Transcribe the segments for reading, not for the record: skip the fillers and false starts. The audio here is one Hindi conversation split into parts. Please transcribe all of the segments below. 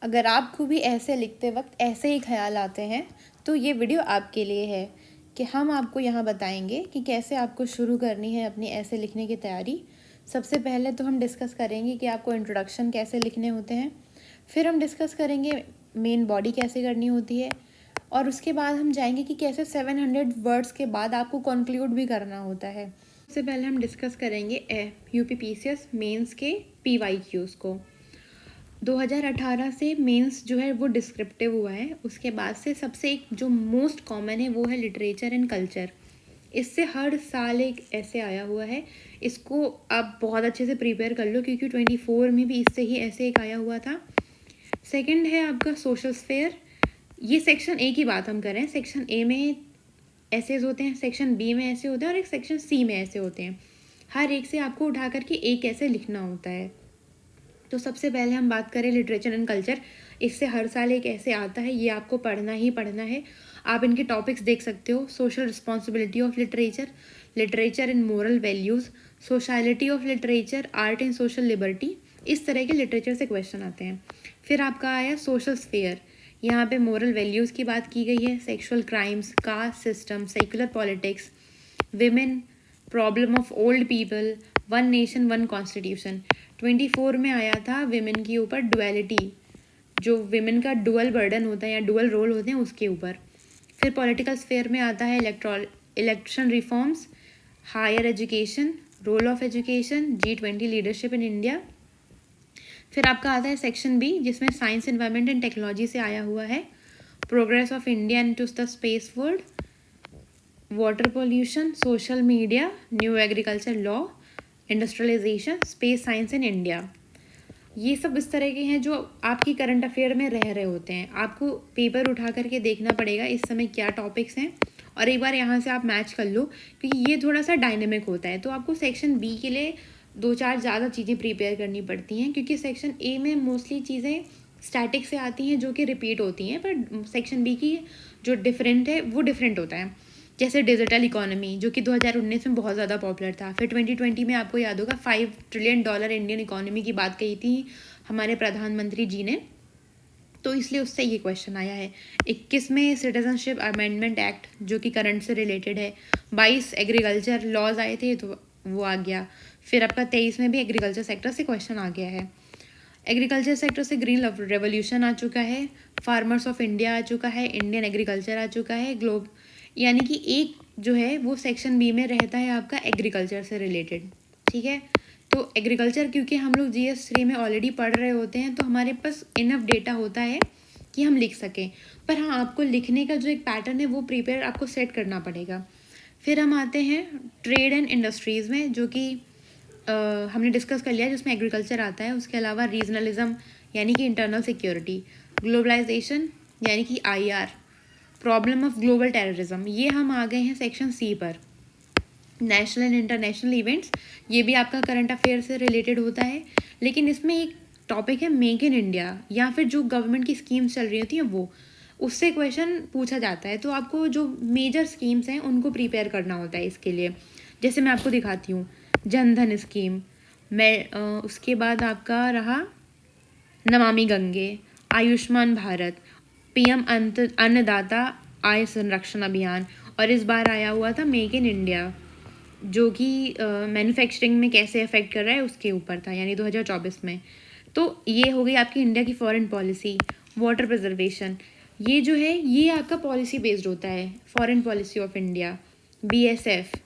अगर आपको भी ऐसे लिखते वक्त ऐसे ही ख्याल आते हैं तो ये वीडियो आपके लिए है कि हम आपको यहाँ बताएंगे कि कैसे आपको शुरू करनी है अपनी ऐसे लिखने की तैयारी। सबसे पहले तो हम डिस्कस करेंगे कि आपको इंट्रोडक्शन कैसे लिखने होते हैं, फिर हम डिस्कस करेंगे मेन बॉडी कैसे करनी होती है, और उसके बाद हम जाएंगे कि कैसे 700 वर्ड्स के बाद आपको कंक्लूड भी करना होता है। सबसे पहले हम डिस्कस करेंगे यूपीपीसीएस मेंस के पीवाईक्यूज़ को। 2018 से मेंस जो है वो डिस्क्रिप्टिव हुआ है। उसके बाद से सबसे एक जो मोस्ट कॉमन है वो है लिटरेचर एंड कल्चर। इससे हर साल एक ऐसे आया हुआ है, इसको आप बहुत अच्छे से प्रिपेयर कर लो क्योंकि 24 में भी इससे ही ऐसे एक आया हुआ था। सेकंड है आपका सोशल स्फेयर। ये सेक्शन ए की बात हम करें, सेक्शन ए में ऐसेज होते हैं, सेक्शन बी में ऐसे होते हैं और एक सेक्शन सी में ऐसे होते हैं। हर एक से आपको उठा करके एक ऐसे लिखना होता है। तो सबसे पहले हम बात करें लिटरेचर एंड कल्चर। इससे हर साल एक ऐसे आता है, ये आपको पढ़ना ही पढ़ना है। आप इनके टॉपिक्स देख सकते हो: social responsibility of literature, literature and moral values, sociality of literature, art and social liberty. इस तरह के लिटरेचर से क्वेश्चन आते हैं। फिर आपका आया सोशल स्फेयर। यहाँ पे मोरल वैल्यूज़ की बात की गई है, sexual crimes, caste system, secular politics, women, problem of old people, one nation one constitution. 24 में आया था विमेन के ऊपर डुअलिटी, जो विमेन का डुअल बर्डन होता है या डुअल रोल होते हैं उसके ऊपर। फिर पॉलिटिकल स्फेयर में आता है election reforms, higher education, role of education, G20 leadership in India. फिर आपका आता है सेक्शन बी जिसमें साइंस, एनवायरनमेंट एंड टेक्नोलॉजी से आया हुआ है, progress of India into the space world, water pollution, social media, new agriculture law, industrialisation, space science in India. ये सब इस तरह के हैं जो आपकी करंट अफेयर में रह रहे होते हैं। आपको पेपर उठा करके देखना पड़ेगा इस समय क्या टॉपिक्स हैं, और एक बार यहाँ से आप मैच कर लो क्योंकि ये थोड़ा सा डायनेमिक होता है। तो आपको सेक्शन बी के लिए 2-4 ज़्यादा चीज़ें प्रिपेयर करनी पड़ती हैं क्योंकि सेक्शन ए में मोस्टली चीज़ें स्टैटिक से आती हैं जो कि रिपीट होती हैं, पर सेक्शन बी की जो डिफरेंट है वो डिफरेंट होता है। जैसे डिजिटल इकोनॉमी जो कि 2019 में बहुत ज़्यादा पॉपुलर था। फिर 2020 में आपको याद होगा $5 ट्रिलियन इंडियन इकोनॉमी की बात कही थी हमारे प्रधानमंत्री जी ने, तो इसलिए उससे ये क्वेश्चन आया है। 21 में सिटीजनशिप अमेंडमेंट एक्ट जो कि करंट से रिलेटेड है। 22 एग्रीकल्चर लॉज आए थे तो वो आ गया। फिर आपका 23 में भी एग्रीकल्चर सेक्टर से क्वेश्चन आ गया है। एग्रीकल्चर सेक्टर से ग्रीन रेवोल्यूशन आ चुका है, फार्मर्स ऑफ इंडिया आ चुका है, इंडियन एग्रीकल्चर आ चुका है, ग्लोब, यानी कि एक जो है वो सेक्शन बी में रहता है आपका एग्रीकल्चर से रिलेटेड। ठीक है, तो एग्रीकल्चर क्योंकि हम लोग GS3 में ऑलरेडी पढ़ रहे होते हैं तो हमारे पास इनफ डेटा होता है कि हम लिख सकें, पर हाँ आपको लिखने का जो एक पैटर्न है वो प्रिपेयर आपको सेट करना पड़ेगा। फिर हम आते हैं ट्रेड एंड इंडस्ट्रीज़ में, जो कि हमने डिस्कस कर लिया जिसमें एग्रीकल्चर आता है। उसके अलावा रीजनलिज्म यानी कि इंटरनल सिक्योरिटी, ग्लोबलाइजेशन यानी कि IR, problem of global terrorism, ये हम आ गए हैं सेक्शन सी पर। नेशनल एंड इंटरनेशनल इवेंट्स, ये भी आपका करंट अफेयर से रिलेटेड होता है, लेकिन इसमें एक टॉपिक है मेक इन इंडिया या फिर जो गवर्नमेंट की स्कीम्स चल रही होती हैं वो, उससे क्वेश्चन पूछा जाता है। तो आपको जो मेजर स्कीम्स हैं उनको प्रिपेयर करना होता है इसके लिए। जैसे मैं आपको दिखाती हूँ, जनधन स्कीम, उसके बाद आपका रहा नमामि गंगे, आयुष्मान भारत, PM अन्नदाता आय संरक्षण अभियान, और इस बार आया हुआ था मेक इन इंडिया जो कि मैन्युफैक्चरिंग में कैसे अफेक्ट कर रहा है उसके ऊपर था, यानी 2024 में। तो ये हो गई आपकी इंडिया की फॉरेन पॉलिसी। वाटर प्रिजर्वेशन, ये जो है ये आपका पॉलिसी बेस्ड होता है, foreign policy of India. BSF,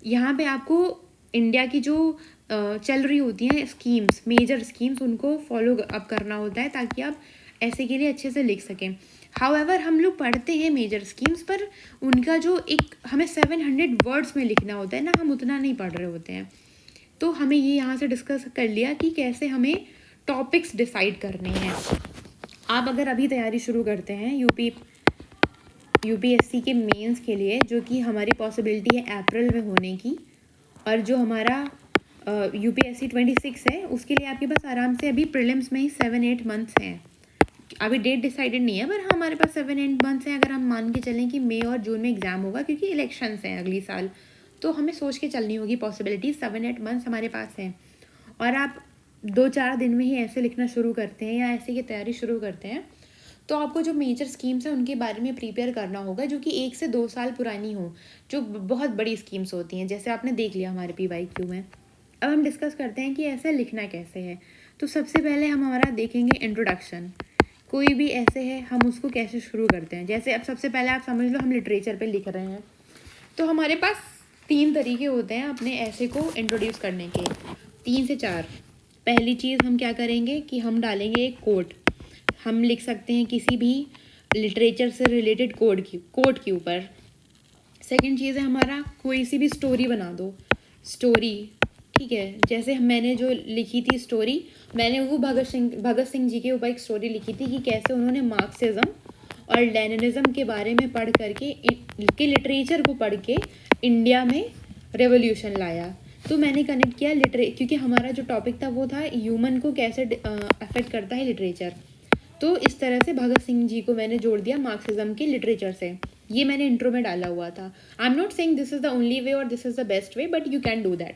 यहाँ पे आपको इंडिया की जो चल रही होती हैं स्कीम्स, मेजर स्कीम्स, उनको फॉलो अप करना होता है ताकि आप ऐसे के लिए अच्छे से लिख सकें। हाउएवर हम लोग पढ़ते हैं मेजर स्कीम्स, पर उनका जो एक हमें 700 वर्ड्स में लिखना होता है ना, हम उतना नहीं पढ़ रहे होते हैं। तो हमें ये यहाँ से डिस्कस कर लिया कि कैसे हमें टॉपिक्स डिसाइड करने हैं। आप अगर अभी तैयारी शुरू करते हैं UPSC के मेंस के लिए, जो कि हमारी पॉसिबिलिटी है अप्रैल में होने की, और जो हमारा UPSC 26 है उसके लिए आपके पास आराम से अभी प्रीलिम्स में ही 7-8 मंथ्स हैं। अभी डेट डिसाइडेड नहीं है, पर हमारे पास 7-8 मंथ्स हैं। अगर हम मान के चलें कि मई और जून में एग्ज़ाम होगा क्योंकि इलेक्शंस हैं अगली साल, तो हमें सोच के चलनी होगी पॉसिबिलिटी। 7-8 मंथ्स हमारे पास हैं। और आप 2-4 दिन में ही ऐसे लिखना शुरू करते हैं या ऐसे की तैयारी शुरू करते हैं, तो आपको जो मेजर स्कीम्स हैं उनके बारे में प्रिपेयर करना होगा, जो कि 1 से 2 साल पुरानी हो, जो बहुत बड़ी स्कीम्स होती हैं, जैसे आपने देख लिया हमारे PYQ में। अब हम डिस्कस करते हैं कि ऐसे लिखना कैसे है। तो सबसे पहले हम हमारा देखेंगे इंट्रोडक्शन। कोई भी ऐसे है, हम उसको कैसे शुरू करते हैं। जैसे अब सबसे पहले आप समझ लो हम लिटरेचर पे लिख रहे हैं, तो हमारे पास 3 तरीके होते हैं अपने ऐसे को इंट्रोड्यूस करने के, 3 से 4। पहली चीज़ हम क्या करेंगे कि हम डालेंगे एक कोट। हम लिख सकते हैं किसी भी लिटरेचर से रिलेटेड कोट के ऊपर। सेकंड चीज़ है हमारा कोई सी भी स्टोरी बना दो, स्टोरी, ठीक है। जैसे मैंने जो लिखी थी स्टोरी, मैंने वो भगत सिंह जी के ऊपर एक स्टोरी लिखी थी कि कैसे उन्होंने मार्क्सिज्म और लेनिनिज्म के बारे में पढ़ करके के लिटरेचर को पढ़ के इंडिया में रेवोल्यूशन लाया। तो मैंने कनेक्ट किया क्योंकि हमारा जो टॉपिक था वो था ह्यूमन को कैसे अफेक्ट करता है लिटरेचर। तो इस तरह से भगत सिंह जी को मैंने जोड़ दिया मार्क्सिज्म के लिटरेचर से। ये मैंने इंट्रो में डाला हुआ था। I am not saying this is the only way और this is the best way, but you can do that.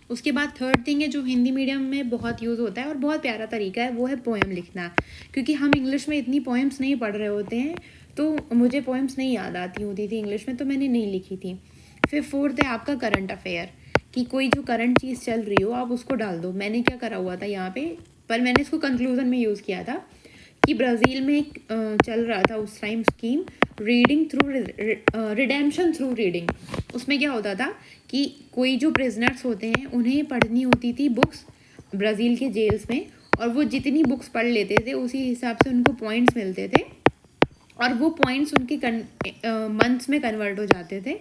उसके बाद थर्ड थिंग है जो हिंदी मीडियम में बहुत यूज़ होता है और बहुत प्यारा तरीका है, वो है पोएम लिखना। क्योंकि हम इंग्लिश में इतनी पोएम्स नहीं पढ़ रहे होते हैं, तो मुझे पोएम्स नहीं याद आती होती थी इंग्लिश में, तो मैंने नहीं लिखी थी। फिर फोर्थ है आपका करंट अफेयर, कि कोई जो करंट चीज़ चल रही हो आप उसको डाल दो। मैंने क्या करा हुआ था यहाँ पे, पर मैंने इसको कंक्लूजन में यूज़ किया था कि ब्राज़ील में एक चल रहा था उस time scheme reading through redemption through reading. उसमें क्या होता था कि कोई जो प्रिजनर्स होते हैं उन्हें पढ़नी होती थी बुक्स ब्राज़ील के जेल्स में, और वो जितनी बुक्स पढ़ लेते थे उसी हिसाब से उनको पॉइंट्स मिलते थे, और वो पॉइंट्स उनके मंथ्स में कन्वर्ट हो जाते थे।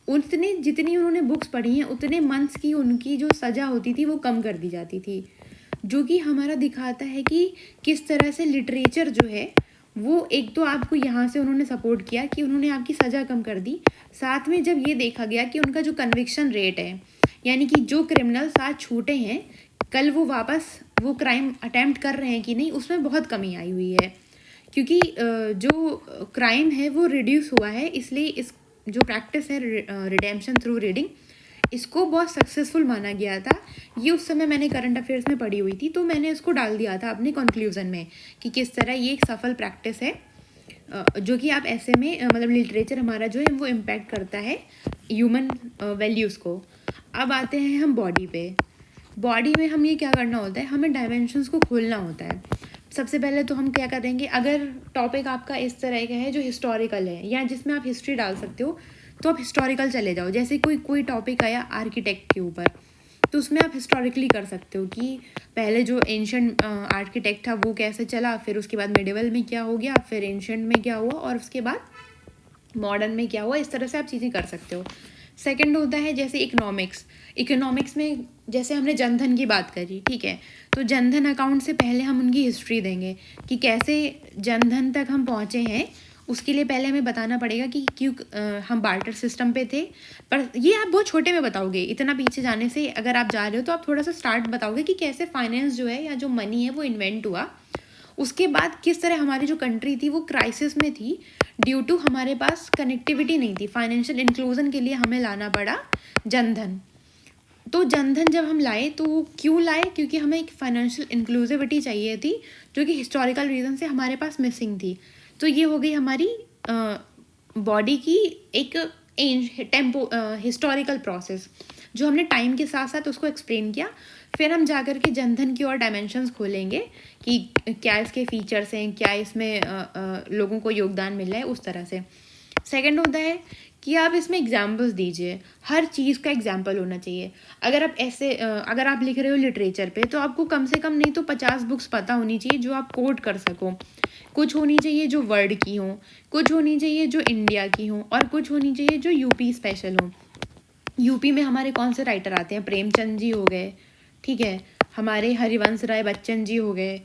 उतने जितनी उन्होंने बुक्स पढ़ी हैं उतने मंथ्स की उनकी जो सज़ा होती थी वो कम कर दी जाती थी, जो कि हमारा दिखाता है कि किस तरह से लिटरेचर जो है वो एक तो आपको यहाँ से उन्होंने सपोर्ट किया कि उन्होंने आपकी सज़ा कम कर दी, साथ में जब ये देखा गया कि उनका जो कन्विक्शन रेट है, यानी कि जो क्रिमिनल्स आज छूटे हैं कल वो वापस वो क्राइम अटैम्प्ट कर रहे हैं कि नहीं, उसमें बहुत कमी आई हुई है। क्योंकि जो क्राइम है वो रिड्यूस हुआ है, इसलिए इस जो प्रैक्टिस है रिडेम्पशन थ्रू रीडिंग, इसको बहुत सक्सेसफुल माना गया था। ये उस समय मैंने करंट अफेयर्स में पढ़ी हुई थी, तो मैंने इसको डाल दिया था अपने कंक्लूजन में कि किस तरह ये एक सफल प्रैक्टिस है, जो कि आप ऐसे में मतलब लिटरेचर हमारा जो है वो इम्पैक्ट करता है ह्यूमन वैल्यूज़ को। अब आते हैं हम बॉडी पे। बॉडी में हम ये क्या करना होता है, हमें डायमेंशंस को खोलना होता है। सबसे पहले तो हम क्या करेंगे, अगर टॉपिक आपका इस तरह का है जो हिस्टोरिकल है या जिसमें आप हिस्ट्री डाल सकते हो, तो आप हिस्टोरिकल चले जाओ। जैसे कोई टॉपिक आया आर्किटेक्ट के ऊपर, तो उसमें आप हिस्टोरिकली कर सकते हो कि पहले जो एंशंट आर्किटेक्ट था वो कैसे चला, फिर उसके बाद मिडिवल में क्या हो गया, फिर एंशंट में क्या हुआ, और उसके बाद मॉडर्न में क्या हुआ। इस तरह से आप चीज़ें कर सकते हो। सेकंड होता है जैसे इकोनॉमिक्स में जैसे हमने जनधन की बात करी, ठीक है, तो जनधन अकाउंट से पहले हम उनकी हिस्ट्री देंगे कि कैसे जनधन तक हम पहुँचे हैं। उसके लिए पहले हमें बताना पड़ेगा कि क्यों हम बार्टर सिस्टम पे थे। पर ये आप बहुत छोटे में बताओगे, इतना पीछे जाने से अगर आप जा रहे हो तो आप थोड़ा सा स्टार्ट बताओगे कि कैसे फाइनेंस जो है या जो मनी है वो इन्वेंट हुआ। उसके बाद किस तरह हमारी जो कंट्री थी वो क्राइसिस में थी ड्यू टू हमारे पास कनेक्टिविटी नहीं थी, फाइनेंशियल इंक्लूजन के लिए हमें लाना पड़ा जनधन। तो जनधन जब हम लाए तो क्यों लाए, क्योंकि हमें एक फाइनेंशियल इंक्लूसिविटी चाहिए थी जो कि हिस्टोरिकल रीज़न से हमारे पास मिसिंग थी। तो ये हो गई हमारी बॉडी की एक हिस्टोरिकल प्रोसेस जो हमने टाइम के साथ साथ उसको एक्सप्लेन किया। फिर हम जा कर के जनधन की और डायमेंशंस खोलेंगे कि क्या इसके फीचर्स हैं, क्या इसमें लोगों को योगदान मिल रहा है, उस तरह से। सेकंड होता है कि आप इसमें एग्जाम्पल्स दीजिए, हर चीज़ का एग्जाम्पल होना चाहिए। अगर आप लिख रहे हो लिटरेचर पे तो आपको कम से कम नहीं तो 50 बुक्स पता होनी चाहिए जो आप कोट कर सको। कुछ होनी चाहिए जो वर्ल्ड की हो, कुछ होनी चाहिए जो इंडिया की हो, और कुछ होनी चाहिए जो यूपी स्पेशल हो। यूपी में हमारे कौन से राइटर आते हैं, प्रेमचंद जी हो गए, ठीक है, हमारे हरिवंश राय बच्चन जी हो गए,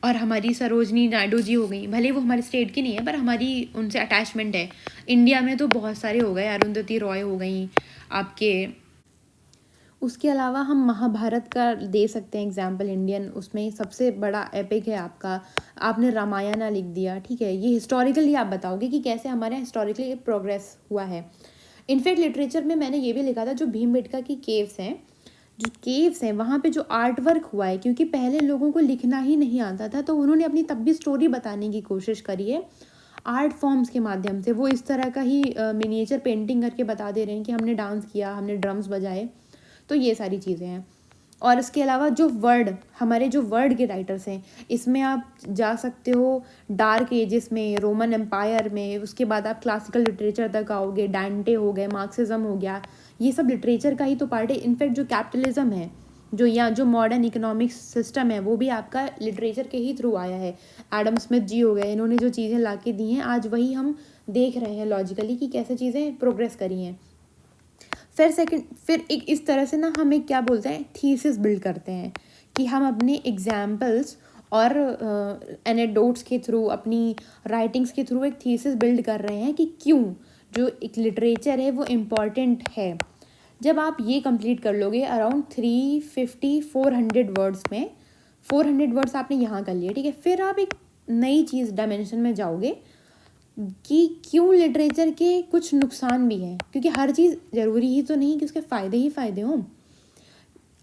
और हमारी सरोजनी नायडू जी हो गई। भले वो हमारे स्टेट की नहीं है पर हमारी उनसे अटैचमेंट है। इंडिया में तो बहुत सारे हो गए, अरुंधति रॉय हो गई आपके। उसके अलावा हम महाभारत का दे सकते हैं एग्जाम्पल, इंडियन, उसमें सबसे बड़ा एपिक है आपका, आपने रामायण लिख दिया, ठीक है। ये हिस्टोरिकली आप बताओगे कि कैसे हमारे हिस्टोरिकली प्रोग्रेस हुआ है। इनफैक्ट लिटरेचर में मैंने ये भी लिखा था जो भीमबेटका की केव्स हैं, जो केव्स हैं वहाँ पे जो आर्ट वर्क हुआ है, क्योंकि पहले लोगों को लिखना ही नहीं आता था, तो उन्होंने अपनी तब भी स्टोरी बताने की कोशिश करी है आर्ट फॉर्म्स के माध्यम से। वो इस तरह का ही मिनिएचर पेंटिंग करके बता दे रहे हैं कि हमने डांस किया, हमने ड्रम्स बजाए। तो ये सारी चीज़ें हैं। और इसके अलावा जो वर्ड, हमारे जो वर्ड के राइटर्स हैं, इसमें आप जा सकते हो डार्क एजेस में, रोमन एम्पायर में, उसके बाद आप क्लासिकल लिटरेचर तक आओगे, डांटे हो गए, मार्क्सिज्म हो गया, ये सब लिटरेचर का ही तो पार्ट है। इनफैक्ट जो कैपिटलिज्म है, जो मॉडर्न इकोनॉमिक सिस्टम है, वो भी आपका लिटरेचर के ही थ्रू आया है। एडम स्मिथ जी हो गए, इन्होंने जो चीज़ें ला के दी हैं आज वही हम देख रहे हैं लॉजिकली कि कैसे चीज़ें प्रोग्रेस करी हैं। फिर एक इस तरह से ना हम एक क्या बोलते हैं, थीसिस बिल्ड करते हैं कि हम अपने एग्जाम्पल्स और एनेक्डोट्स के थ्रू, अपनी राइटिंग्स के थ्रू एक थीसिस बिल्ड कर रहे हैं कि क्यों जो एक लिटरेचर है वो इम्पॉर्टेंट है। जब आप ये कंप्लीट कर लोगे अराउंड 350-400 वर्ड्स में, 400 वर्ड्स आपने यहाँ कर लिए, ठीक है, फिर आप एक नई चीज़ डायमेंशन में जाओगे कि क्यों लिटरेचर के कुछ नुकसान भी हैं, क्योंकि हर चीज़ ज़रूरी ही तो नहीं कि उसके फ़ायदे ही फ़ायदे हों।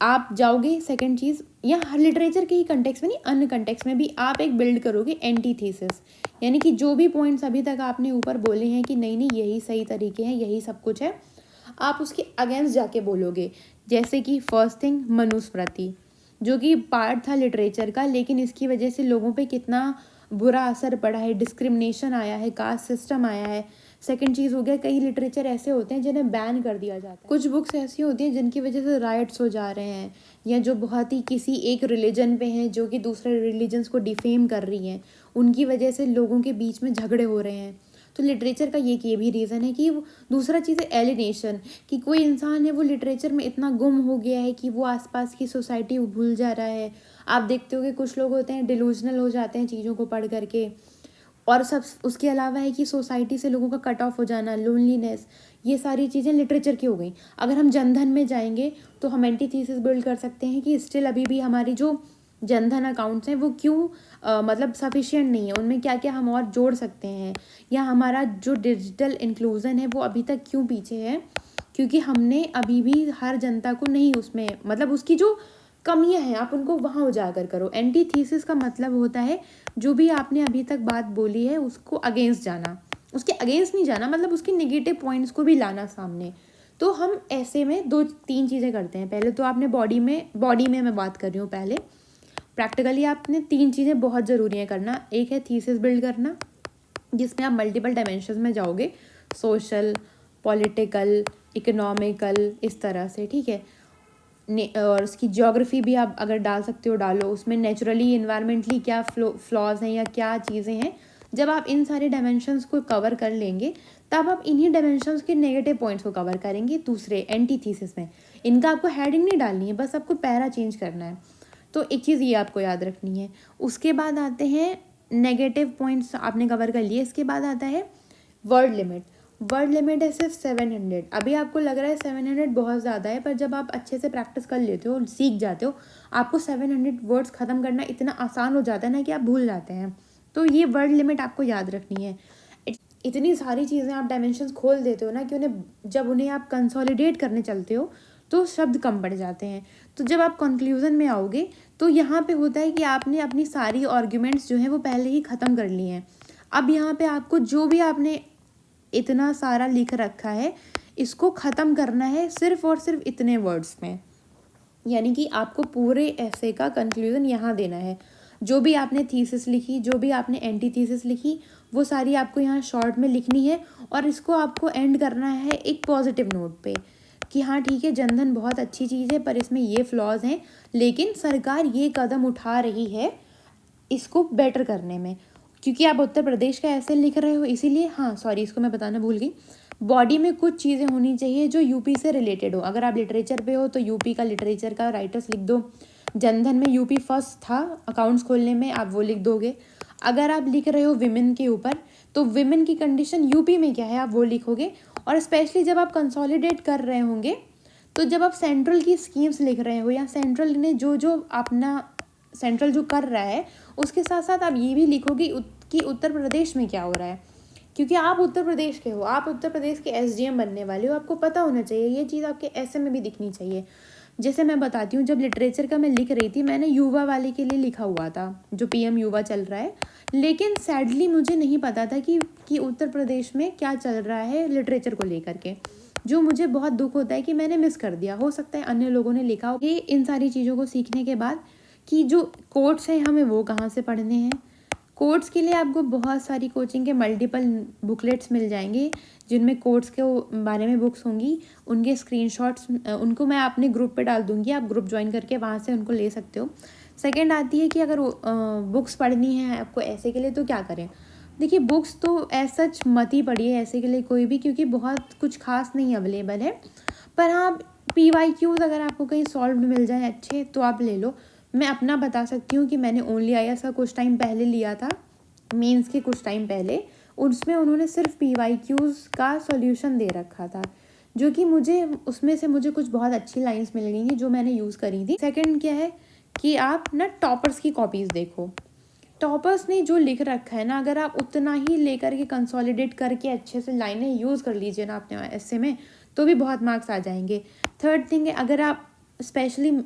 आप जाओगे सेकंड चीज़, या हर लिटरेचर के ही कंटेक्स्ट में नहीं, अन्य कंटेक्स्ट में भी आप एक बिल्ड करोगे एंटीथीसिस, यानी कि जो भी पॉइंट्स अभी तक आपने ऊपर बोले हैं कि नहीं नहीं यही सही तरीके हैं, यही सब कुछ है, आप उसके अगेंस्ट जाके बोलोगे। जैसे कि फर्स्ट थिंग, मनुस्मृति, जो कि पार्ट था लिटरेचर का, लेकिन इसकी वजह से लोगों पे कितना बुरा असर पड़ा है, डिस्क्रिमिनेशन आया है, कास्ट सिस्टम आया है। सेकंड चीज़ हो गया, कई लिटरेचर ऐसे होते हैं जिन्हें बैन कर दिया जाता है। कुछ बुक्स ऐसी होती हैं जिनकी वजह से राइट्स हो जा रहे हैं, या जो बहुत ही किसी एक रिलीजन पे हैं जो कि दूसरे रिलीजन्स को डिफेम कर रही हैं, उनकी वजह से लोगों के बीच में झगड़े हो रहे हैं। तो लिटरेचर का ये भी रीज़न है कि दूसरा चीज़ है एलिनेशन, कि कोई इंसान है वो लिटरेचर में इतना गुम हो गया है कि वो आसपास की सोसाइटी भूल जा रहा है। आप देखते हो कि कुछ लोग होते हैं डिलूजनल हो जाते हैं चीज़ों को पढ़ करके। और सब उसके अलावा है कि सोसाइटी से लोगों का कट ऑफ हो जाना, लोनलीनेस, ये सारी चीज़ें लिटरेचर की हो गई। अगर हम जनधन में जाएंगे तो हम एंटीथीसिस बिल्ड कर सकते हैं कि स्टिल अभी भी हमारी जो जनधन अकाउंट्स हैं वो क्यों मतलब सफिशिएंट नहीं है, उनमें क्या क्या हम और जोड़ सकते हैं, या हमारा जो डिजिटल इंक्लूज़न है वो अभी तक क्यों पीछे है, क्योंकि हमने अभी भी हर जनता को नहीं उसमें, मतलब उसकी जो कमियां हैं आप उनको वहाँ उजागर करो। एंटीथीसिस का मतलब होता है जो भी आपने अभी तक बात बोली है उसको अगेंस्ट जाना, उसके अगेंस्ट नहीं जाना, मतलब उसके नेगेटिव पॉइंट्स को भी लाना सामने। तो हम ऐसे में 2-3 चीज़ें करते हैं। पहले तो आपने बॉडी में मैं बात कर रही हूँ, पहले प्रैक्टिकली आपने 3 चीज़ें बहुत ज़रूरी है करना। एक है थीसिस बिल्ड करना, जिसमें आप मल्टीपल डायमेंशंस में जाओगे, सोशल, पॉलिटिकल, इकोनॉमिकल, इस तरह से, ठीक है। और उसकी ज्योग्राफी भी आप अगर डाल सकते हो डालो, उसमें नेचुरली इन्वायरमेंटली क्या फ्लॉज हैं या क्या चीज़ें हैं। जब आप इन सारे डायमेंशंस को कवर कर लेंगे तब आप इन्हीं डायमेंशंस के नेगेटिव पॉइंट्स को कवर करेंगे दूसरे एंटीथीसिस में। इनका आपको हेडिंग नहीं डालनी है, बस आपको पैरा चेंज करना है। तो एक चीज़ ये आपको याद रखनी है। उसके बाद आते हैं नेगेटिव पॉइंट्स, आपने कवर कर लिए। इसके बाद आता है वर्ड लिमिट। वर्ड लिमिट है सिर्फ 700। अभी आपको लग रहा है 700 बहुत ज़्यादा है, पर जब आप अच्छे से प्रैक्टिस कर लेते हो, सीख जाते हो, आपको 700 वर्ड्स ख़त्म करना इतना आसान हो जाता है ना कि आप भूल जाते हैं। तो ये वर्ड लिमिट आपको याद रखनी है। इतनी सारी चीज़ें आप डायमेंशंस खोल देते हो ना कि जब उन्हें आप कंसोलिडेट करने चलते हो तो शब्द कम पड़ जाते हैं। तो जब आप कंक्लूजन में आओगे तो यहाँ पे होता है कि आपने अपनी सारी आर्ग्यूमेंट्स जो हैं वो पहले ही ख़त्म कर लिए हैं। अब यहाँ पे आपको जो भी आपने इतना सारा लिख रखा है इसको ख़त्म करना है सिर्फ और सिर्फ इतने वर्ड्स में, यानी कि आपको पूरे ऐसे का कंक्लूजन यहाँ देना है। जो भी आपने थीसिस लिखी, जो भी आपने एंटी थीसिस लिखी, वो सारी आपको यहाँ शॉर्ट में लिखनी है, और इसको आपको एंड करना है एक पॉजिटिव नोट पे कि हाँ ठीक है, जनधन बहुत अच्छी चीज़ है पर इसमें ये फ्लॉज हैं, लेकिन सरकार ये कदम उठा रही है इसको बेटर करने में। क्योंकि आप उत्तर प्रदेश का ऐसे लिख रहे हो इसीलिए, हाँ सॉरी इसको मैं बताना भूल गई, बॉडी में कुछ चीज़ें होनी चाहिए जो यूपी से रिलेटेड हो। अगर आप लिटरेचर पे हो तो यूपी का लिटरेचर का राइटर्स लिख दो। जनधन में यूपी फर्स्ट था अकाउंट्स खोलने में, आप वो लिख दोगे। अगर आप लिख रहे हो विमेन के ऊपर तो विमेन की कंडीशन यूपी में क्या है आप वो लिखोगे। और स्पेशली जब आप कंसोलिडेट कर रहे होंगे तो जब आप सेंट्रल की स्कीम्स लिख रहे हो या सेंट्रल ने जो अपना सेंट्रल जो कर रहा है उसके साथ साथ आप ये भी लिखोगे कि उत्तर प्रदेश में क्या हो रहा है, क्योंकि आप उत्तर प्रदेश के हो, आप उत्तर प्रदेश के एसडीएम बनने वाले हो, आपको पता होना चाहिए, ये चीज़ आपके ऐसे में भी दिखनी चाहिए। जैसे मैं बताती हूँ, जब लिटरेचर का मैं लिख रही थी, मैंने युवा वाले के लिए लिखा हुआ था, जो पीएम युवा चल रहा है, लेकिन सैडली मुझे नहीं पता था कि उत्तर प्रदेश में क्या चल रहा है लिटरेचर को लेकर के, जो मुझे बहुत दुख होता है कि मैंने मिस कर दिया। हो सकता है अन्य लोगों ने लिखा हो। ये इन सारी चीज़ों को सीखने के बाद कि जो कोट्स हैं हमें वो कहाँ से पढ़ने हैं। कोट्स के लिए आपको बहुत सारी कोचिंग के मल्टीपल बुकलेट्स मिल जाएंगे, जिनमें कोट्स के बारे में बुक्स होंगी, उनके स्क्रीनशॉट्स उनको मैं अपने ग्रुप पे डाल दूँगी, आप ग्रुप ज्वाइन करके वहाँ से उनको ले सकते हो। सेकंड आती है कि अगर बुक्स पढ़नी है आपको ऐसे के लिए तो क्या करें। देखिए, बुक्स तो एज सच मत ही पढ़िए ऐसे के लिए कोई भी, क्योंकि बहुत कुछ खास नहीं अवेलेबल है। पर हाँ, PYQs अगर आपको कहीं सॉल्व मिल जाए अच्छे तो आप ले लो। मैं अपना बता सकती हूँ कि मैंने ओनली आईएएस का कुछ टाइम पहले लिया था, मेंस के कुछ टाइम पहले। उसमें उन्होंने सिर्फ PYQs का सॉल्यूशन दे रखा था, जो कि मुझे उसमें से मुझे कुछ बहुत अच्छी लाइंस मिल गई थी जो मैंने यूज़ करी थी। सेकंड क्या है कि आप ना टॉपर्स की कॉपीज़ देखो। टॉपर्स ने जो लिख रखा है ना, अगर आप उतना ही लेकर के कंसोलिडेट करके अच्छे से लाइनें यूज़ कर लीजिए ना अपने ऐसे में, तो भी बहुत मार्क्स आ जाएंगे। थर्ड थिंग है, अगर आप स्पेशली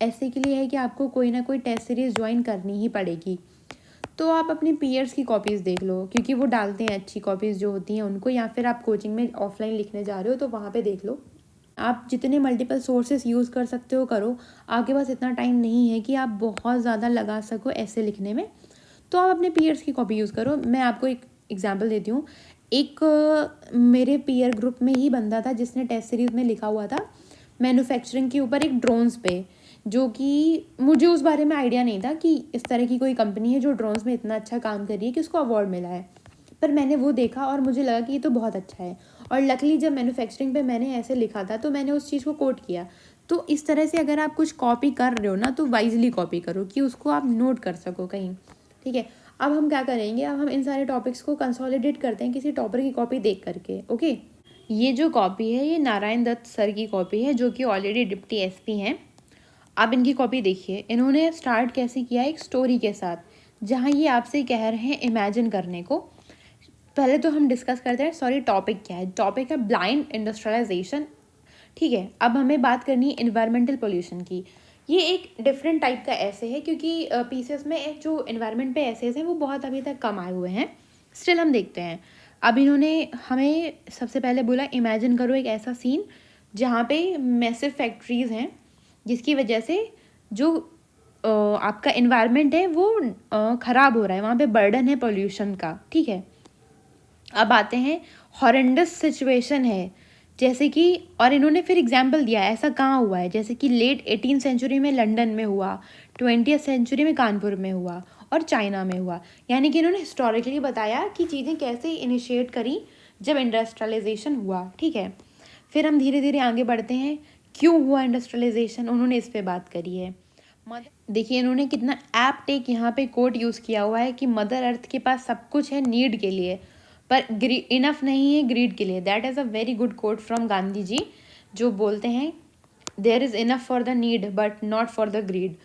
ऐसे के लिए है कि आपको कोई ना कोई टेस्ट सीरीज़ ज्वाइन करनी ही पड़ेगी, तो आप अपने पीयर्स की कॉपीज़ देख लो, क्योंकि वो डालते हैं अच्छी कॉपीज़ जो होती हैं उनको, या फिर आप कोचिंग में ऑफलाइन लिखने जा रहे हो तो वहाँ पे देख लो। आप जितने मल्टीपल सोर्सेस यूज़ कर सकते हो करो। आपके पास इतना टाइम नहीं है कि आप बहुत ज़्यादा लगा सको ऐसे लिखने में, तो आप अपने पीयर्स की कॉपी यूज़ करो। मैं आपको एक एग्जांपल देती हूँ। मेरे पीयर ग्रुप में ही बंदा था जिसने टेस्ट सीरीज़ में लिखा हुआ था मैन्युफैक्चरिंग के ऊपर एक ड्रोन्स पे, जो कि मुझे उस बारे में आइडिया नहीं था कि इस तरह की कोई कंपनी है जो ड्रोन्स में इतना अच्छा काम कर रही है कि उसको अवार्ड मिला है। पर मैंने वो देखा और मुझे लगा कि ये तो बहुत अच्छा है, और लकली जब मैन्युफैक्चरिंग पे मैंने ऐसे लिखा था तो मैंने उस चीज़ को कोट किया। तो इस तरह से अगर आप कुछ कॉपी कर रहे हो ना, तो वाइजली कॉपी करो कि उसको आप नोट कर सको कहीं। ठीक है, अब हम क्या करेंगे, अब हम इन सारे टॉपिक्स को कंसोलिडेट करते हैं किसी टॉपर की कॉपी देख करके। ओके, ये जो कॉपी है ये नारायण दत्त सर की कॉपी है, जो कि ऑलरेडी डिप्टी SP हैं। आप इनकी कॉपी देखिए, इन्होंने स्टार्ट कैसे किया, एक स्टोरी के साथ, जहाँ ये आपसे कह रहे हैं इमेजिन करने को। पहले तो हम डिस्कस करते हैं, सॉरी टॉपिक क्या है। टॉपिक है ब्लाइंड इंडस्ट्रियलाइजेशन। ठीक है, अब हमें बात करनी है इन्वायरमेंटल पोल्यूशन की। ये एक डिफरेंट टाइप का ऐसे है, क्योंकि पीसेस में जो इन्वायरमेंट पे ऐसेज हैं वो बहुत अभी तक कम आए हुए हैं। स्टिल हम देखते हैं। अब इन्होंने हमें सबसे पहले बोला इमेजिन करो एक ऐसा सीन जहाँ पे मैसिव फैक्ट्रीज़ हैं, जिसकी वजह से जो आपका इन्वायरमेंट है वो ख़राब हो रहा है, वहाँ पे बर्डन है पोल्यूशन का। ठीक है, अब आते हैं हॉरेंडस सिचुएशन है, जैसे कि, और इन्होंने फिर एग्जाम्पल दिया ऐसा कहाँ हुआ है, जैसे कि लेट 18th सेंचुरी में लंदन में हुआ, 20th सेंचुरी में कानपुर में हुआ और चाइना में हुआ। यानी कि इन्होंने हिस्टोरिकली बताया कि चीज़ें कैसे इनिशिएट करी जब इंडस्ट्रियलाइजेशन हुआ। ठीक है, फिर हम धीरे धीरे आगे बढ़ते हैं, क्यों हुआ इंडस्ट्रियलाइजेशन, उन्होंने इस पर बात करी है। देखिए, इन्होंने कितना ऐप्ट एक यहाँ पे कोट यूज़ किया हुआ है कि मदर अर्थ के पास सब कुछ है नीड के लिए, पर इनफ नहीं है ग्रीड के लिए। That is a very good quote from Gandhi ji, जो बोलते हैं there is enough for the need but not for the greed.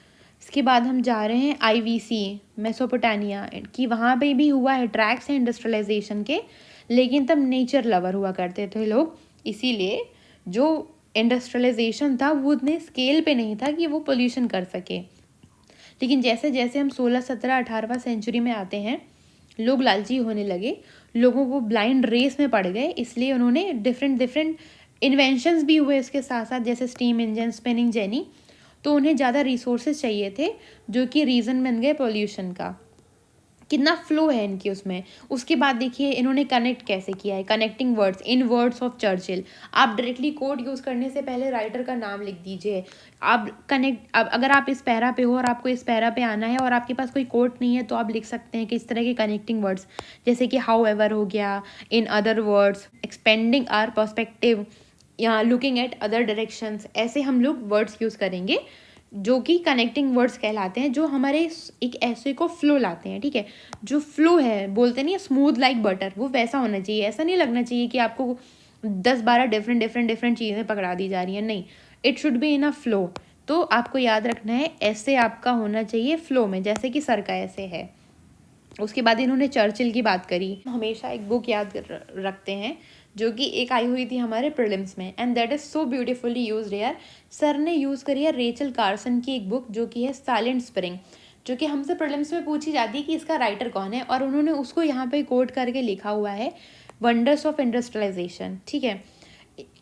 इसके बाद हम जा रहे हैं IVC मेसोपोटामिया कि वहाँ पे भी हुआ है, ट्रैक्स हैं इंडस्ट्रियलाइजेशन के, लेकिन तब नेचर लवर हुआ करते थे लोग, इसीलिए जो इंडस्ट्रियलाइजेशन था वो उतने स्केल पे नहीं था कि वो पोल्यूशन कर सके। लेकिन जैसे जैसे हम 16, 17, 18वां सेंचुरी में आते हैं, लोग लालची होने लगे, लोगों को ब्लाइंड रेस में पड़ गए, इसलिए उन्होंने डिफरेंट इन्वेंशंस भी हुए इसके साथ साथ, जैसे स्टीम इंजन, स्पिनिंग जेनी। तो उन्हें ज़्यादा रिसोर्सेज चाहिए थे, जो कि रीज़न बन गए पोल्यूशन का। कितना फ्लो है इनकी उसमें। उसके बाद देखिए इन्होंने कनेक्ट कैसे किया है, connecting words in words of Churchill. आप डायरेक्टली कोड यूज़ करने से पहले राइटर का नाम लिख दीजिए। आप अब अगर आप इस पैरा पे हो और आपको इस पैरा पे आना है और आपके पास कोई कोड नहीं है, तो आप लिख सकते हैं कि इस तरह के कनेक्टिंग वर्ड्स, जैसे कि हाउ एवर हो गया, in other words, expanding our perspective, या लुकिंग एट अदर डायरेक्शंस। ऐसे हम लोग वर्ड्स यूज़ करेंगे जो कि कनेक्टिंग वर्ड्स कहलाते हैं, जो हमारे एक ऐसे को फ्लो लाते हैं। ठीक है, जो फ्लो है, बोलते नहीं है स्मूथ लाइक बटर, वो वैसा होना चाहिए। ऐसा नहीं लगना चाहिए कि आपको 10-12 डिफरेंट चीज़ें पकड़ा दी जा रही हैं, नहीं, it should be in a flow. तो आपको याद रखना है ऐसे आपका होना चाहिए फ्लो में, जैसे कि सर का ऐसे है। उसके बाद इन्होंने चर्चिल की बात करी। हमेशा एक बुक याद रखते हैं जो कि एक आई हुई थी हमारे प्रीलिम्स में, and that is so beautifully used here. Sir ने यूज़ करी है रेचल कार्सन की एक बुक जो कि है साइलेंट स्प्रिंग, जो कि हमसे प्रीलिम्स में पूछी जाती है कि इसका राइटर कौन है, और उन्होंने उसको यहाँ पे कोट करके लिखा हुआ है वंडर्स ऑफ इंडस्ट्रियलाइजेशन। ठीक है,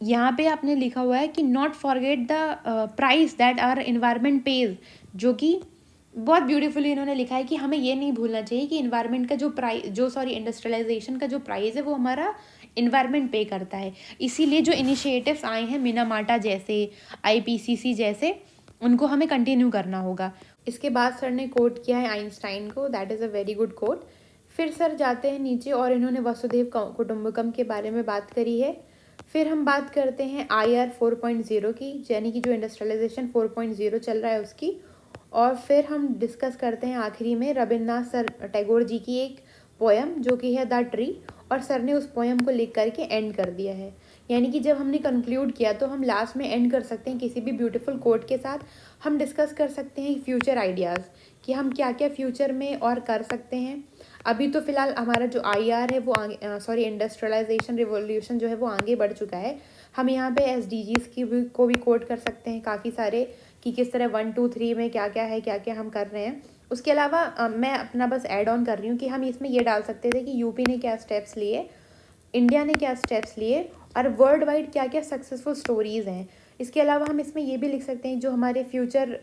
यहाँ पे आपने लिखा हुआ है कि not forget the price that our environment pays, जो कि बहुत ब्यूटीफुली इन्होंने लिखा है कि हमें ये नहीं भूलना चाहिए कि इन्वायरमेंट का इंडस्ट्रियलाइजेशन का जो प्राइस है वो हमारा इन्वायरमेंट पे करता है। इसीलिए जो इनिशिएटिव्स आए हैं मिनामाटा जैसे, IPCC जैसे, उनको हमें कंटिन्यू करना होगा। इसके बाद सर ने कोट किया है आइंस्टाइन को, that is a very good quote. फिर सर जाते हैं नीचे और इन्होंने वसुधैव कुटुंबकम के बारे में बात करी है। फिर हम बात करते हैं IR 4.0 की, यानी कि जो इंडस्ट्रियलाइजेशन 4.0 चल रहा है उसकी। और फिर हम डिस्कस करते हैं आखिरी में रविन्द्रनाथ सर टैगोर जी की एक पोएम जो कि है द ट्री, और सर ने उस पोएम को लिख करके एंड कर दिया है। यानी कि जब हमने कंक्लूड किया तो हम लास्ट में एंड कर सकते हैं किसी भी ब्यूटीफुल कोट के साथ। हम डिस्कस कर सकते हैं फ्यूचर आइडियाज़ कि हम क्या क्या फ्यूचर में और कर सकते हैं। अभी तो फिलहाल हमारा जो IR है वो आगे इंडस्ट्रियलाइजेशन रिवोल्यूशन जो है वो आगे बढ़ चुका है। हम यहाँ पे SDGs को भी कोट कर सकते हैं काफ़ी सारे, कि किस तरह 1, 2, 3 में क्या क्या है, क्या क्या हम कर रहे हैं। उसके अलावा मैं अपना बस ऐड ऑन कर रही हूँ कि हम इसमें ये डाल सकते थे कि यूपी ने क्या स्टेप्स लिए, इंडिया ने क्या स्टेप्स लिए, और वर्ल्ड वाइड क्या क्या सक्सेसफुल स्टोरीज़ हैं। इसके अलावा हम इसमें ये भी लिख सकते हैं जो हमारे फ्यूचर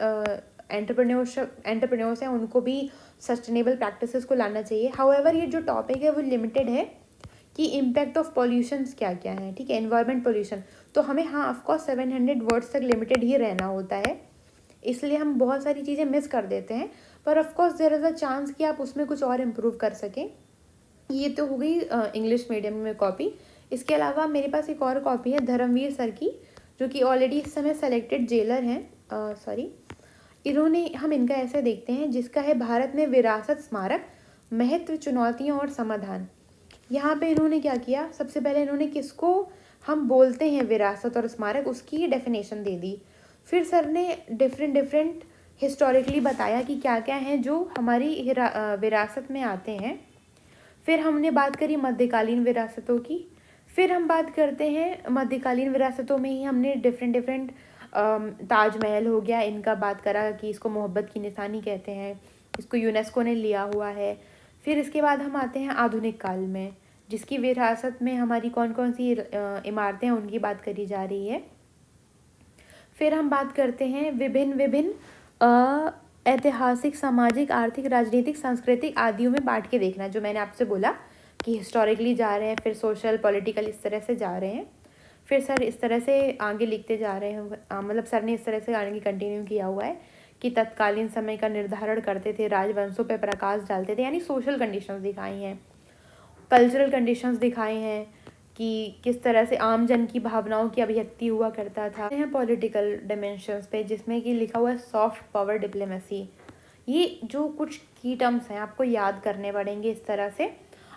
एंटरप्रेन्योर्स हैं उनको भी सस्टेनेबल प्रैक्टिसेस को लाना चाहिए। हाउएवर ये जो टॉपिक है वो लिमिटेड है कि इम्पैक्ट ऑफ पॉल्यूशंस क्या क्या हैं। ठीक है, एनवायरमेंट पोल्यूशन, तो हमें हाँ ऑफकोर्स 700 वर्ड्स तक लिमिटेड ही रहना होता है, इसलिए हम बहुत सारी चीज़ें मिस कर देते हैं। पर of course there is a chance कि आप उसमें कुछ और इम्प्रूव कर सकें। ये तो हो गई इंग्लिश मीडियम में कॉपी। इसके अलावा मेरे पास एक और कॉपी है धर्मवीर सर की, जो कि ऑलरेडी इस समय सेलेक्टेड जेलर हैं। इन्होंने, हम इनका ऐसे देखते हैं जिसका है भारत में विरासत स्मारक, महत्व, चुनौतियाँ और समाधान। यहाँ पे इन्होंने क्या किया, सबसे पहले इन्होंने किसको हम बोलते हैं विरासत और स्मारक, उसकी डेफिनेशन दे दी। फिर सर ने डिफरेंट हिस्टोरिकली बताया कि क्या क्या हैं जो हमारी विरासत में आते हैं। फिर हमने बात करी मध्यकालीन विरासतों की। फिर हम बात करते हैं मध्यकालीन विरासतों में ही हमने डिफरेंट ताजमहल हो गया, इनका बात करा कि इसको मोहब्बत की निशानी कहते हैं, इसको यूनेस्को ने लिया हुआ है। फिर इसके बाद हम आते हैं आधुनिक काल में, जिसकी विरासत में हमारी कौन कौन सी इमारतें हैं उनकी बात करी जा रही है। फिर हम बात करते हैं विभिन्न ऐतिहासिक, सामाजिक, आर्थिक, राजनीतिक, सांस्कृतिक आदियों में बांट के देखना, जो मैंने आपसे बोला कि हिस्टोरिकली जा रहे हैं, फिर सोशल पॉलिटिकल इस तरह से जा रहे हैं। फिर सर इस तरह से आगे लिखते जा रहे हैं, मतलब सर ने इस तरह से आगे कंटिन्यू किया हुआ है कि तत्कालीन समय का निर्धारण करते थे, राजवंशों पर प्रकाश डालते थे, यानी सोशल कंडीशंस दिखाई हैं, कल्चरल कंडीशंस दिखाए हैं कि किस तरह से आम जन की भावनाओं की अभिव्यक्ति हुआ करता था। पॉलिटिकल डिमेंशंस पे, जिसमें कि लिखा हुआ है सॉफ्ट पावर डिप्लोमेसी। ये जो कुछ की टर्म्स हैं आपको याद करने पड़ेंगे। इस तरह से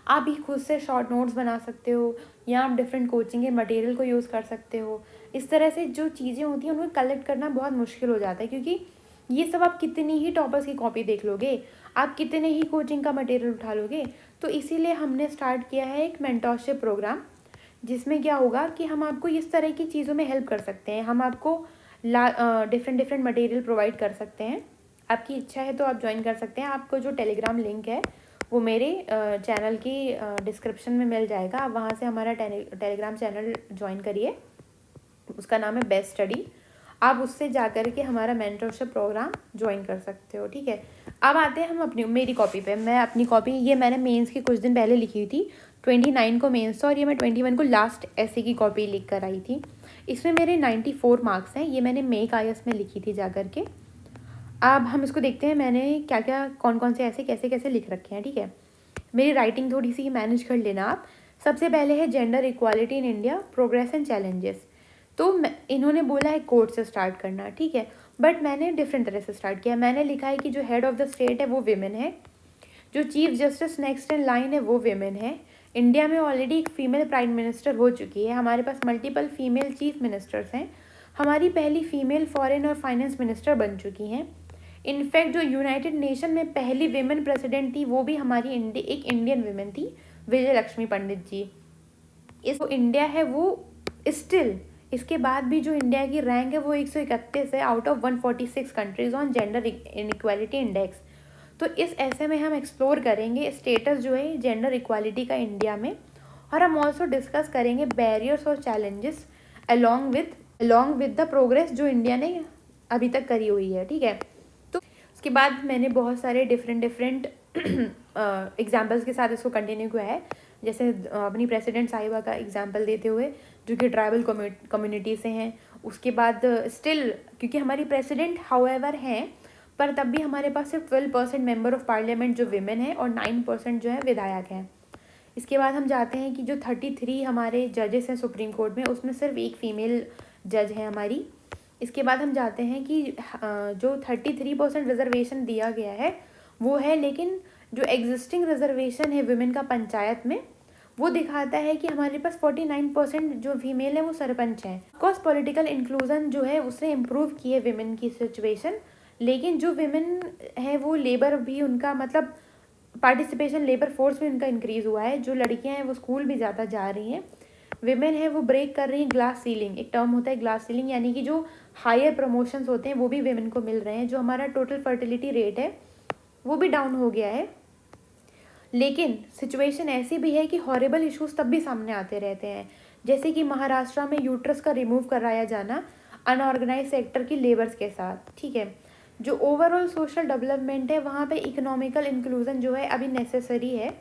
आप भी खुद से शॉर्ट नोट्स बना सकते हो, या आप डिफरेंट कोचिंग के मटेरियल को यूज़ कर सकते हो। इस तरह से जो चीज़ें होती हैं उनको कलेक्ट करना बहुत मुश्किल हो जाता है, क्योंकि ये सब आप कितनी ही टॉपर्स की कॉपी देख लोगे, आप कितने ही कोचिंग का मटेरियल उठा लोगे। तो इसीलिए हमने स्टार्ट किया है एक मेंटोरशिप प्रोग्राम, जिसमें क्या होगा कि हम आपको इस तरह की चीज़ों में हेल्प कर सकते हैं। हम आपको डिफरेंट मटेरियल प्रोवाइड कर सकते हैं। आपकी इच्छा है तो आप ज्वाइन कर सकते हैं। आपको जो टेलीग्राम लिंक है वो मेरे चैनल की डिस्क्रिप्शन में मिल जाएगा। आप वहाँ से हमारा टेलीग्राम चैनल ज्वाइन करिए, उसका नाम है बेस्ट स्टडी। आप उससे जा कर के हमारा मेंटरशिप प्रोग्राम ज्वाइन कर सकते हो। ठीक है, अब आते हैं हम मेरी कॉपी पे। मैं अपनी कॉपी, ये मैंने मेंस की कुछ दिन पहले लिखी हुई थी, 29 को मेंस था, और ये मैं 21 को लास्ट ऐसे की कॉपी लिख कर आई थी। इसमें मेरे 94 मार्क्स हैं। ये मैंने मेक IAS में लिखी थी जा कर के। अब हम इसको देखते हैं मैंने क्या क्या, कौन कौन से ऐसे कैसे कैसे लिख रखे हैं। ठीक है, मेरी राइटिंग थोड़ी सी मैनेज कर लेना आप। सबसे पहले है gender equality in India, progress and challenges. तो इन्होंने बोला है कोर्ट से स्टार्ट करना, ठीक है, बट मैंने डिफरेंट तरह से स्टार्ट किया। मैंने लिखा है कि जो हेड ऑफ द स्टेट है वो विमेन है, जो chief justice next in line है वो विमेन है। इंडिया में ऑलरेडी एक फीमेल प्राइम मिनिस्टर हो चुकी है, हमारे पास मल्टीपल फीमेल चीफ मिनिस्टर्स हैं, हमारी पहली फीमेल फॉरेन और फाइनेंस मिनिस्टर बन चुकी हैं। इनफैक्ट जो यूनाइटेड नेशन में पहली विमेन प्रेसिडेंट थी वो भी हमारी एक इंडियन विमेन थी, विजय लक्ष्मी पंडित जी। इस इंडिया है वो स्टिल, इसके बाद भी जो इंडिया की रैंक है वो 131 है out of 146 countries on gender inequality index. तो इस ऐसे में हम एक्सप्लोर करेंगे स्टेटस जो है जेंडर इक्वालिटी का इंडिया में, और हम ऑल्सो डिस्कस करेंगे बैरियर्स और challenges along with the progress जो इंडिया ने अभी तक करी हुई है। ठीक है, तो उसके बाद मैंने बहुत सारे डिफरेंट एग्जाम्पल्स के साथ इसको कंटिन्यू किया है, जैसे अपनी प्रेसिडेंट साहिबा का एग्जाम्पल देते हुए जो कि ट्राइबल कम्युनिटी से हैं। उसके बाद स्टिल क्योंकि हमारी प्रेसिडेंट हाउएवर हैं, पर तब भी हमारे पास सिर्फ 12% मेंबर ऑफ पार्लियामेंट जो विमेन है और 9% जो है विधायक हैं। इसके बाद हम जाते हैं कि जो 33 हमारे जजेस हैं सुप्रीम कोर्ट में, उसमें सिर्फ एक फीमेल जज है हमारी। इसके बाद हम जाते हैं कि जो 33% रिजर्वेशन दिया गया है वो है, लेकिन जो एग्जिस्टिंग रिजर्वेशन है विमेन का पंचायत में वो दिखाता है कि हमारे पास 49% जो फीमेल है वो सरपंच हैं। ऑफकोर्स पॉलिटिकल इंक्लूजन जो है उसने इम्प्रूव की है विमेन की सिचुएशन, लेकिन जो विमेन है वो लेबर भी उनका मतलब पार्टिसिपेशन लेबर फोर्स में उनका इंक्रीज़ हुआ है। जो लड़कियां हैं वो स्कूल भी ज़्यादा जा रही हैं। विमेन है वो ब्रेक कर रही हैं ग्लास सीलिंग, एक टर्म होता है ग्लास सीलिंग, यानी कि जो हायर प्रमोशंस होते हैं वो भी विमेन को मिल रहे हैं। जो हमारा टोटल फर्टिलिटी रेट है वो भी डाउन हो गया है। लेकिन सिचुएशन ऐसी भी है कि हॉरेबल इश्यूज तब भी सामने आते रहते हैं, जैसे कि महाराष्ट्र में यूट्रस का रिमूव कराया जाना अनऑर्गेनाइज सेक्टर की लेबर्स के साथ। ठीक है, जो ओवरऑल सोशल डेवलपमेंट है वहाँ पे इकोनॉमिकल इंक्लूजन जो है अभी नेसेसरी है।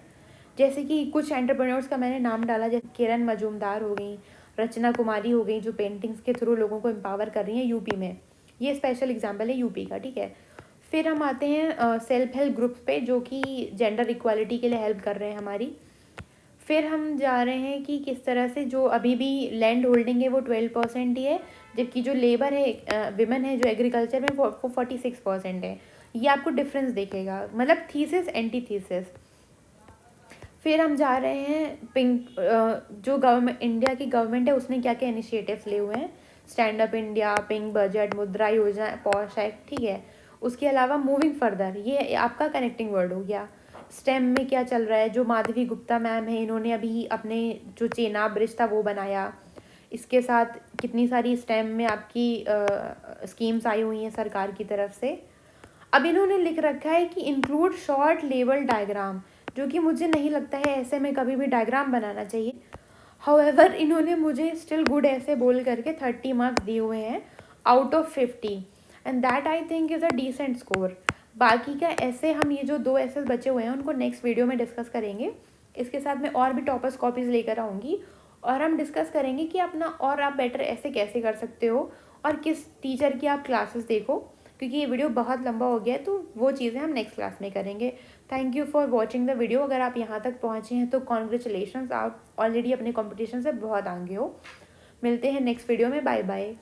जैसे कि कुछ एंटरप्रेन्योर्स का मैंने नाम डाला, जैसे किरण मजूमदार हो गई, रचना कुमारी हो गई, जो पेंटिंग्स के थ्रू लोगों को एम्पावर कर रही हैं यूपी में। ये स्पेशल एग्जाम्पल है यूपी का। ठीक है, फिर हम आते हैं सेल्फ हेल्प ग्रुप्स पे जो कि जेंडर इक्वालिटी के लिए हेल्प कर रहे हैं हमारी। फिर हम जा रहे हैं कि किस तरह से जो अभी भी लैंड होल्डिंग है वो 12% ही है, जबकि जो लेबर है विमेन है जो एग्रीकल्चर में वो 46% है। ये आपको डिफरेंस दिखेगा, मतलब थीसिस एंटी थीसिस। फिर हम जा रहे हैं पिंक, जो गवर्नमेंट इंडिया की गवर्नमेंट है उसने क्या क्या इनिशिएटिव्स लिए हुए हैं, stand up India, pink budget, मुद्रा योजना, पॉश एक्ट। ठीक है, उसके अलावा मूविंग फर्दर, ये आपका कनेक्टिंग वर्ड हो गया। स्टेम में क्या चल रहा है, जो माधवी गुप्ता मैम है इन्होंने अभी अपने जो चेनाब ब्रिज था वो बनाया। इसके साथ कितनी सारी स्टेम में आपकी स्कीम्स आई हुई हैं सरकार की तरफ से। अब इन्होंने लिख रखा है कि इंक्लूड शॉर्ट लेवल डायग्राम, जो कि मुझे नहीं लगता है ऐसे में कभी भी डायग्राम बनाना चाहिए। हाउएवर इन्होंने मुझे स्टिल गुड ऐसे बोल करके 30 मार्क्स दिए हुए हैं out of 50, and that I think is a decent score. बाकी का ऐसे हम ये जो 2 ऐसे बचे हुए हैं उनको नेक्स्ट वीडियो में डिस्कस करेंगे। इसके साथ मैं और भी टॉपर्स कॉपीज़ लेकर आऊँगी और हम डिस्कस करेंगे कि अपना और आप बेटर ऐसे कैसे कर सकते हो और किस टीचर की आप क्लासेस देखो, क्योंकि ये वीडियो बहुत लंबा हो गया है, तो वो चीज़ें हम नेक्स्ट क्लास में करेंगे। Thank you for watching the video. अगर आप यहाँ तक पहुँचे हैं तो कॉन्ग्रेचुलेशंस, आप ऑलरेडी अपने कॉम्पिटिशन से बहुत आगे हो। मिलते हैं नेक्स्ट वीडियो में, बाय बाय।